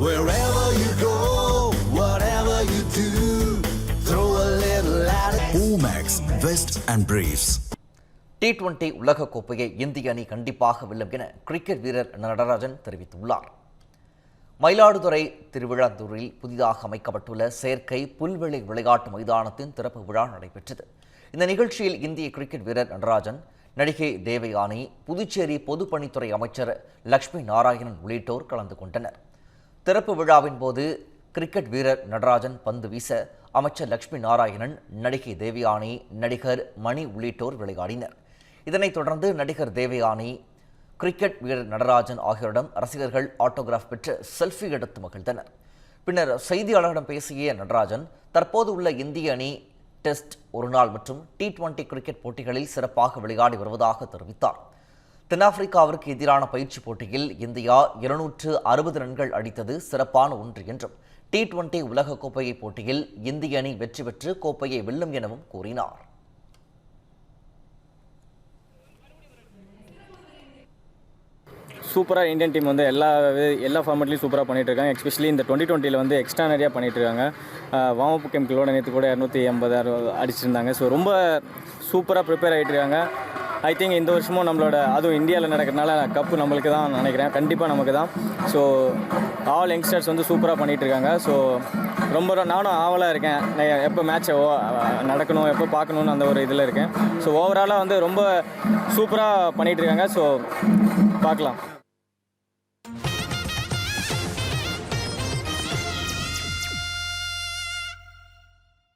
Wherever you go, whatever you do, throw a little at it. Omax, Vest and Briefs. T20 உலக கோப்பையை இந்திய அணி கண்டிப்பாக வெல்லும் என கிரிக்கெட் வீரர் நடராஜன் தெரிவித்துள்ளார். மயிலாடுதுறை திருவிழாந்தூரில் புதிதாக அமைக்கப்பட்டுள்ள செயற்கை புல்வெளி விளையாட்டு மைதானத்தின் திறப்பு விழா நடைபெற்றது. இந்த நிகழ்ச்சியில் இந்திய கிரிக்கெட் வீரர் நடராஜன், நடிகை தேவயானி, புதுச்சேரி பொதுப்பணித்துறை அமைச்சர் லட்சுமி நாராயணன் உள்ளிட்டோர் கலந்து கொண்டனர். திறப்பு விழாவின் போது கிரிக்கெட் வீரர் நடராஜன் பந்து வீச அமைச்சர் லட்சுமி நாராயணன், நடிகை தேவயானி, நடிகர் மணி உள்ளிட்டோர் விளையாடினர். இதனைத் தொடர்ந்து நடிகர் தேவயானி, கிரிக்கெட் வீரர் நடராஜன் ஆகியோரிடம் ரசிகர்கள் ஆட்டோகிராஃப் பெற்று செல்ஃபி எடுத்து மகிழ்ந்தனர். பின்னர் செய்தியாளர்களிடம் பேசிய நடராஜன், தற்போது உள்ள இந்திய அணி டெஸ்ட், ஒருநாள் மற்றும் T20 கிரிக்கெட் போட்டிகளில் சிறப்பாக விளையாடி வருவதாக தெரிவித்தார். தென்னாப்பிரிக்காவிற்கு எதிரான பயிற்சி போட்டியில் இந்தியா 260 ரன்கள் அடித்தது சிறப்பான ஒன்று என்றும், T20 உலகக்கோப்பையை போட்டியில் இந்திய அணி வெற்றி பெற்று கோப்பையை வெல்லும் எனவும் கூறினார். சூப்பராக இந்தியன் டீம் வந்து எல்லா ஃபார்மேட்லையும் சூப்பராக பண்ணிகிட்டு இருக்காங்க. எஸ்பெஷலி இந்த 2020 வந்து எக்ஸ்ட்ரா நிறையா பண்ணிகிட்டு இருக்காங்க. வார்ம் அப் கேம்களோட நேற்று கூட 280 அடிச்சிருந்தாங்க. ஸோ ரொம்ப சூப்பராக ப்ரிப்பேர் ஆகிட்டு இருக்காங்க. ஐ திங்க் இந்த வருஷமும் நம்மளோட, அதுவும் இந்தியாவில் நடக்கிறதுனால கப்பு நம்மளுக்கு தான் நினைக்கிறேன், கண்டிப்பாக நமக்கு தான். ஸோ ஆல் யங்ஸ்டர்ஸ் வந்து சூப்பராக பண்ணிகிட்டு இருக்காங்க. ஸோ ரொம்ப நானும் ஆவலாக இருக்கேன், எப்போ மேட்சை நடக்கணும், எப்போ பார்க்கணுன்னு அந்த ஒரு இதில் இருக்கேன். ஸோ ஓவராலாக வந்து ரொம்ப சூப்பராக பண்ணிகிட்டு இருக்காங்க. ஸோ பார்க்கலாம்.